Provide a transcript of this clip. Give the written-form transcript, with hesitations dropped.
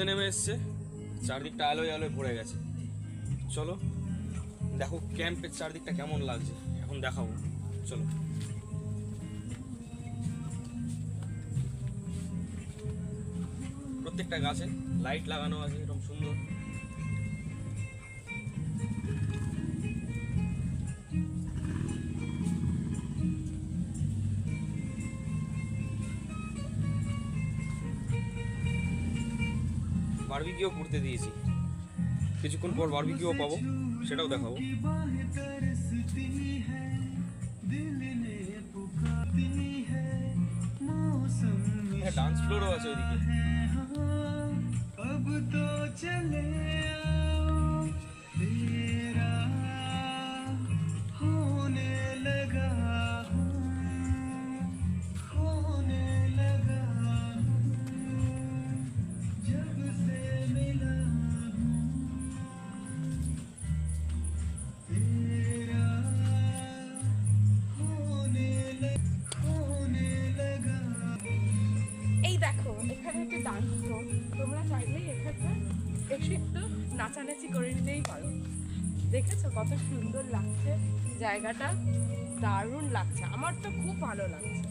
নেমে এসছে, চারদিকটা আলোয় আলোয় ভরে গেছে। চলো দেখো ক্যাম্পের চারদিকটা কেমন লাগছে, এখন দেখাবো। চলো। প্রত্যেকটা গাছে লাইট লাগানো আছে, এরকম সুন্দর। বারবিকিউ করতে দিয়েছি, কিছুক্ষণ পর বারবিকিউ পাবো, সেটাও দেখাবো। হ্যাঁ, ডান্স ফ্লোরও আছে ওইদিকে। এই দেখো এখানে একটা ডান্স ফ্লোর, তোমরা চাইলেই এখানে এসে একটু নাচানাচি করে নিতেই পারো। দেখেছো কত সুন্দর লাগছে জায়গাটা, দারুণ লাগছে, আমার তো খুব ভালো লাগছে।